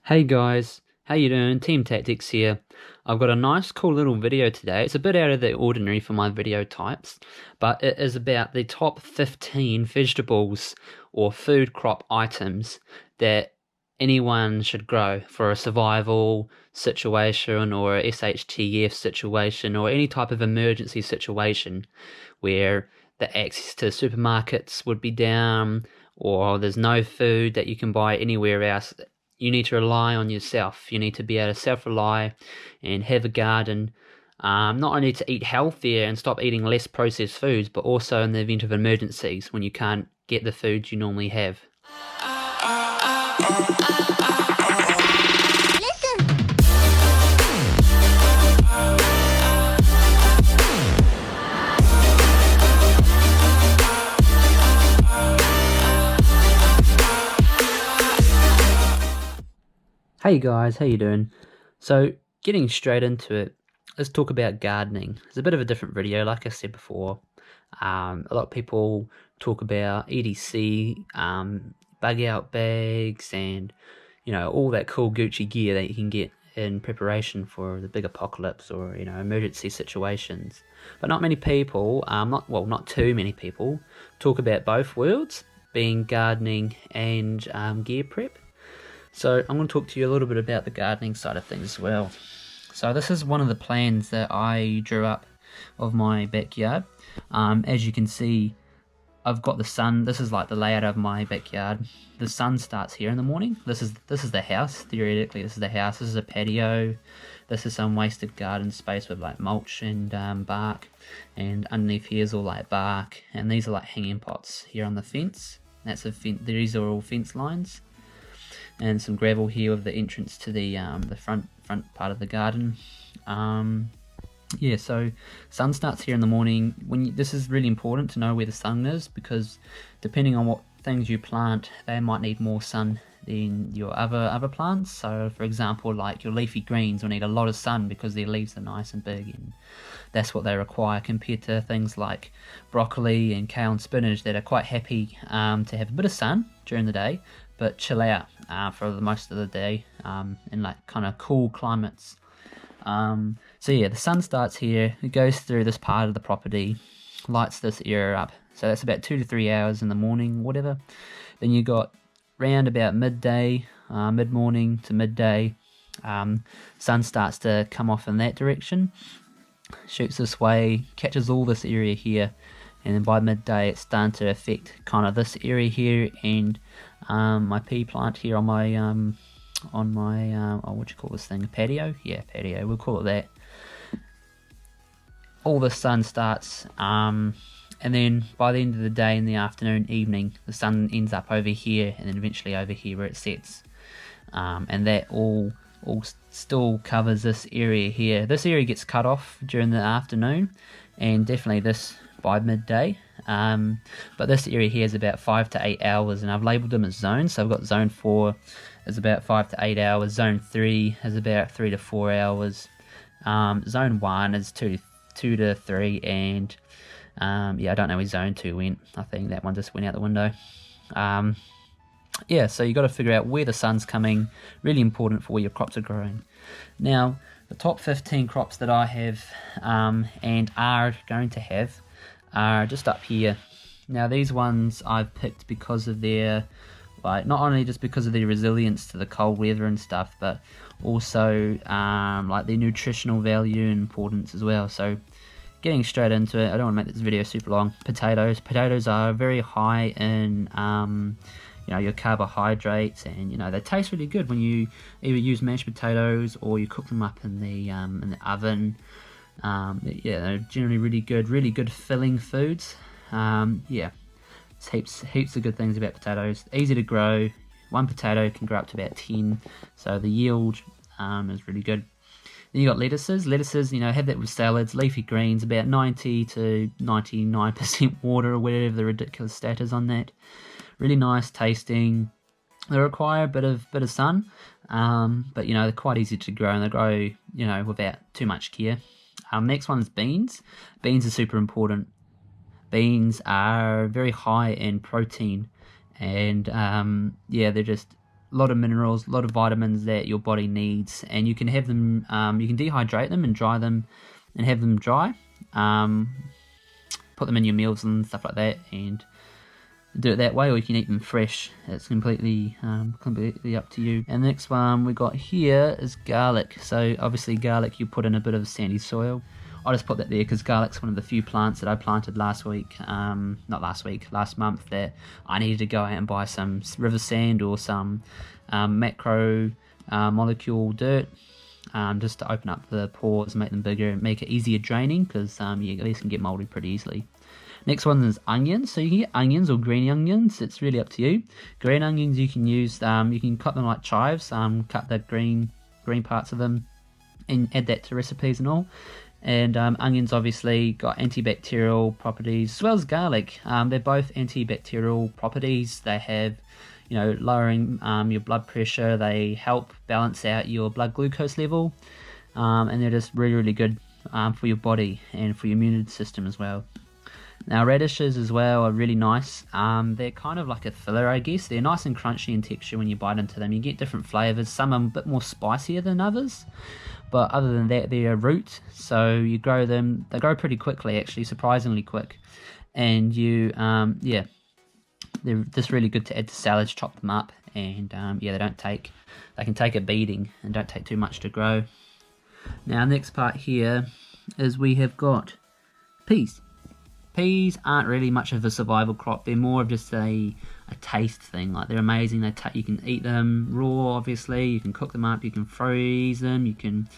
Hey guys, how you doing? Team Tactics here. I've got a nice cool little video today. It's a bit out of the ordinary for my video types, but it is about the top 15 vegetables or food crop items that anyone should grow for a survival situation or a SHTF situation or any type of emergency situation where the access to supermarkets would be down or there's no food that you can buy anywhere else. You need to rely on yourself. You need to be able to self-rely and have a garden, not only to eat healthier and stop eating less processed foods, but also in the event of emergencies when you can't get the foods you normally have. Hey guys, how you doing? So, getting straight into it, let's talk about gardening. It's a bit of a different video, like I said before. A lot of people talk about EDC, bug out bags, and all that cool Gucci gear that you can get in preparation for the big apocalypse or emergency situations. But not many people, not too many people, talk about both worlds, being gardening and gear prep. So I'm going to talk to you a little bit about the gardening side of things as well. So this is one of the plans that I drew up of my backyard. As you can see, I've got the sun. This is like the layout of my backyard. The sun starts here in the morning. This is the house. Theoretically, this is the house. This is a patio. This is some wasted garden space with like mulch and bark. And underneath here is all like bark. And these are like hanging pots here on the fence. That's a fence. These are all fence lines. And some gravel here with the entrance to the front part of the garden. So sun starts here in the morning. This is really important to know where the sun is, because depending on what things you plant, they might need more sun than your other plants. So for example, like your leafy greens will need a lot of sun because their leaves are nice and big, and that's what they require, compared to things like broccoli and kale and spinach that are quite happy to have a bit of sun during the day but chill out for the most of the day in like kind of cool climates. The sun starts here, it goes through this part of the property, lights this area up. So that's about 2 to 3 hours in the morning, whatever. Then you got round about midday, mid-morning to midday, sun starts to come off in that direction, shoots this way, catches all this area here, and then by midday it's starting to affect kind of this area here and my pea plant here on my what do you call this thing, a patio? Yeah, patio, we'll call it that. All the sun starts, and then by the end of the day, in the afternoon, evening, the sun ends up over here, and then eventually over here where it sets, and that all still covers this area here. This area gets cut off during the afternoon, and definitely this by midday. But this area here is about 5 to 8 hours, and I've labelled them as zones. So I've got zone 4 is about 5 to 8 hours, zone 3 is about 3 to 4 hours, zone 1 is 2 to 3, and I don't know where zone 2 went. I think that one just went out the window. So you got to figure out where the sun's coming. Really important for where your crops are growing. Now, the top 15 crops that I have and are going to have are just up here. Now these ones I've picked because of their, not only just because of their resilience to the cold weather and stuff, but also their nutritional value and importance as well. So getting straight into it, I don't want to make this video super long. Potatoes are very high in your carbohydrates, and they taste really good when you either use mashed potatoes or you cook them up in the oven. They're generally really good filling foods. There's heaps of good things about potatoes. Easy to grow. One potato can grow up to about 10, so the yield is really good. Then you got lettuces. Have that with salads. Leafy greens, about 90 to 99% water, or whatever the ridiculous stat is on that. Really nice tasting. They require a bit of sun, but they're quite easy to grow, and they grow without too much care. Next one is beans. Beans are super important. Beans are very high in protein, and they're just lot of minerals, a lot of vitamins that your body needs, and you can have them. You can dehydrate them and dry them, and have them dry. Put them in your meals and stuff like that, and do it that way, or you can eat them fresh. It's completely up to you. And the next one we got here is garlic. So obviously garlic you put in a bit of sandy soil. I just put that there because garlic's one of the few plants that I planted last month, that I needed to go out and buy some river sand or some macro molecule dirt, just to open up the pores, make them bigger, and make it easier draining, because these can get moldy pretty easily. Next one is onions. So you can get onions or green onions. It's really up to you. Green onions you can use. You can cut them like chives. Cut the green parts of them, and add that to recipes and all. And onions obviously got antibacterial properties, as well as garlic. They're both antibacterial properties. They have, lowering your blood pressure. They help balance out your blood glucose level, and they're just really, really good for your body and for your immune system as well. Now radishes as well are really nice. They're kind of like a filler, I guess. They're nice and crunchy in texture when you bite into them. You get different flavors. Some are a bit more spicier than others, but other than that, they're a root. So you grow them. They grow pretty quickly, actually, surprisingly quick. And they're just really good to add to salads. Chop them up, and they can take a beating and don't take too much to grow. Now next part here is we have got peas. Peas aren't really much of a survival crop. They're more of just a taste thing. Like, they're amazing. You can eat them raw, obviously. You can cook them up. You can freeze them. You can,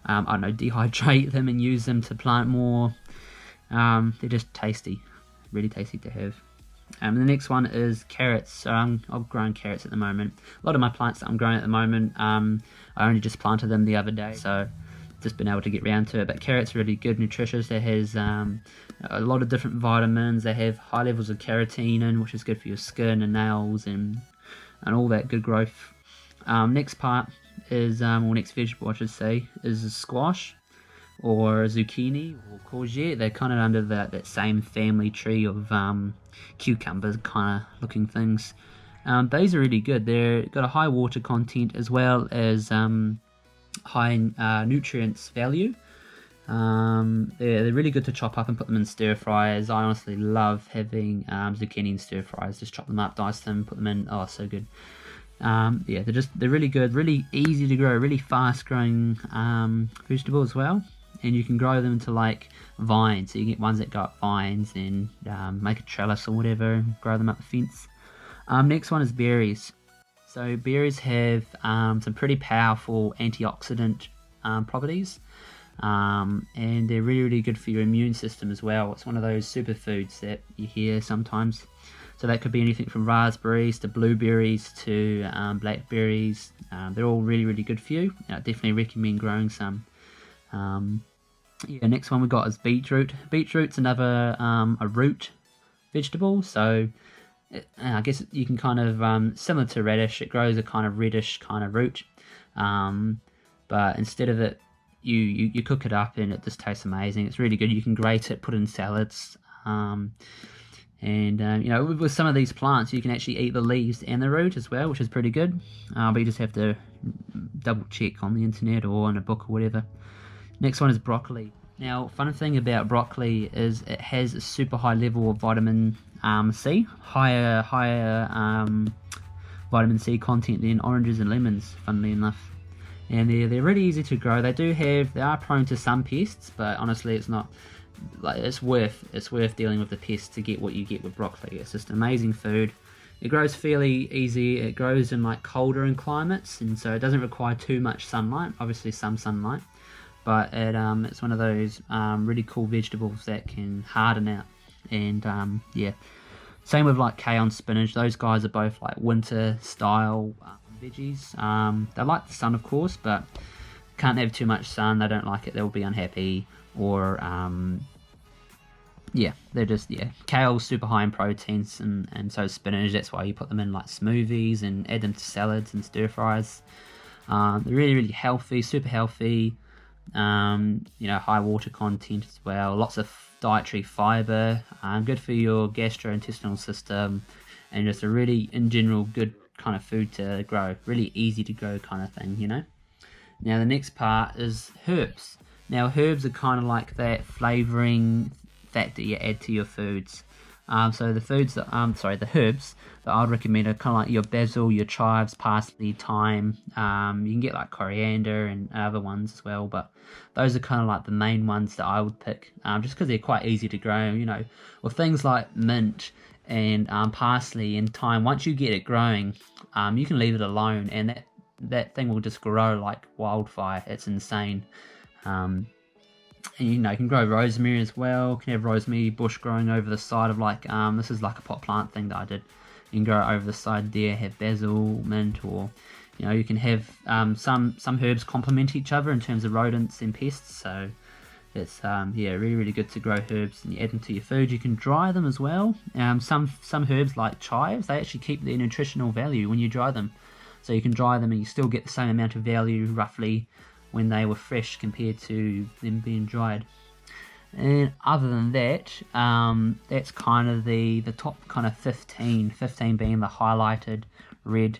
dehydrate them and use them to plant more. They're just tasty. Really tasty to have. The next one is carrots. So I'm growing carrots at the moment. A lot of my plants that I'm growing at the moment, I only just planted them the other day. So just been able to get round to it. But carrots are really good, nutritious. It has a lot of different vitamins. They have high levels of carotene, which is good for your skin and nails and all that good growth. Next part is, next vegetable I should say, is squash or zucchini or courgette. They're kind of under that same family tree of cucumbers kind of looking things. These are really good. They've got a high water content as well as high nutrients value. They're really good to chop up and put them in stir fryers. I honestly love having zucchini in stir fryers. Just chop them up, dice them, put them in. Oh, so good. They're really good, really easy to grow, really fast growing vegetable as well. And you can grow them into like vines. So you get ones that go up vines and make a trellis or whatever, and grow them up the fence. Next one is berries. So berries have some pretty powerful antioxidant properties, and they're really, really good for your immune system as well. It's one of those superfoods that you hear sometimes. So that could be anything from raspberries to blueberries to blackberries. They're all really, really good for you. I definitely recommend growing some. Next one we got is beetroot. Beetroot's another a root vegetable. So I guess you can kind of, similar to radish, it grows a kind of reddish kind of root, but instead of it, you cook it up and it just tastes amazing. It's really good. You can grate it, put it in salads, with some of these plants you can actually eat the leaves and the root as well, which is pretty good, but you just have to double check on the internet or in a book or whatever. Next one is broccoli. Now, fun thing about broccoli is it has a super high level of vitamin C, higher vitamin C content than oranges and lemons, funnily enough. And they're really easy to grow. They are prone to some pests, but honestly, it's not like it's worth dealing with the pests to get what you get with broccoli. It's just amazing food. It grows fairly easy. It grows in like colder climates, and so it doesn't require too much sunlight. Obviously, some sunlight. But it's one of those really cool vegetables that can harden out. And same with like kale and spinach. Those guys are both like winter style veggies. They like the sun, of course, but can't have too much sun. They don't like it. They'll be unhappy. Or they're just kale's super high in proteins, and so is spinach. That's why you put them in like smoothies and add them to salads and stir fries. They're really, really healthy, super healthy. High water content as well, lots of dietary fiber, good for your gastrointestinal system, and just a really, in general, good kind of food to grow, really easy to grow kind of thing, you know. Now the next part is herbs. Now herbs are kind of like that flavoring that you add to your foods. So the foods that the herbs that I'd recommend are kind of like your basil, your chives, parsley, thyme. You can get like coriander and other ones as well, but those are kind of like the main ones that I would pick, just because they're quite easy to grow. You know, with things like mint and parsley and thyme, once you get it growing, you can leave it alone, and that thing will just grow like wildfire. It's insane. And you know, you can grow rosemary as well. You can have rosemary bush growing over the side of like this is like a pot plant thing that I did. You can grow it over the side there. Have basil, mint, or you know, you can have some herbs complement each other in terms of rodents and pests. So it's yeah, really good to grow herbs, and you add them to your food. You can dry them as well. Some herbs like chives, they actually keep their nutritional value when you dry them. So you can dry them and you still get the same amount of value roughly when they were fresh compared to them being dried. And other than that, that's kind of the top kind of 15 being the highlighted red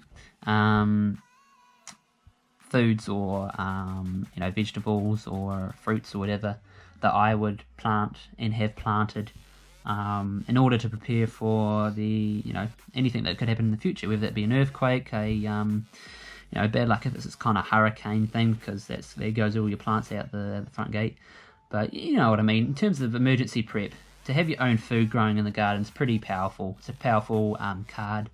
foods or you know, vegetables or fruits or whatever that I would plant and have planted in order to prepare for the, you know, anything that could happen in the future, whether that be an earthquake, you know, bad luck if it's this kind of hurricane thing, because there goes all your plants out the front gate. But you know what I mean, in terms of emergency prep, to have your own food growing in the garden is pretty powerful. It's a powerful card,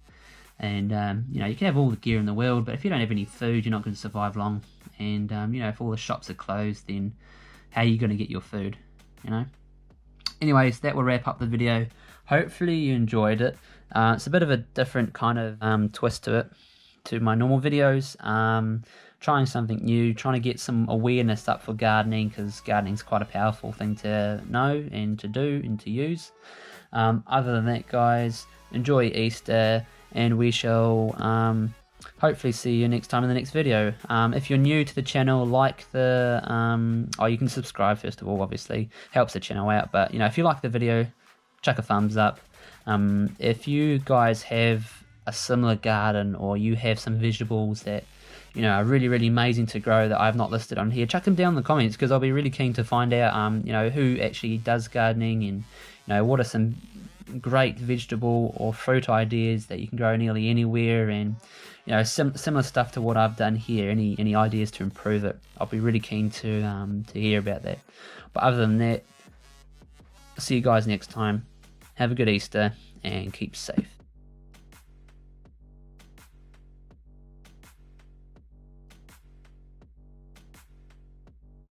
and you know, you can have all the gear in the world, but if you don't have any food, you're not going to survive long. And you know, if all the shops are closed, then how are you going to get your food, you know? Anyways, that will wrap up the video. Hopefully you enjoyed it. It's a bit of a different kind of twist to it, to my normal videos. Trying something new, trying to get some awareness up for gardening, because gardening's quite a powerful thing to know and to do and to use. Other than that, guys, enjoy Easter, and we shall hopefully see you next time in the next video. If you're new to the channel, like the you can subscribe first of all, obviously helps the channel out, but you know, if you like the video, chuck a thumbs up. If you guys have a similar garden, or you have some vegetables that you know are really amazing to grow that I've not listed on here, chuck them down in the comments, because I'll be really keen to find out you know, who actually does gardening, and you know, what are some great vegetable or fruit ideas that you can grow nearly anywhere, and you know, similar stuff to what I've done here. Any ideas to improve it, I'll be really keen to hear about that. But other than that, I'll see you guys next time. Have a good Easter and keep safe.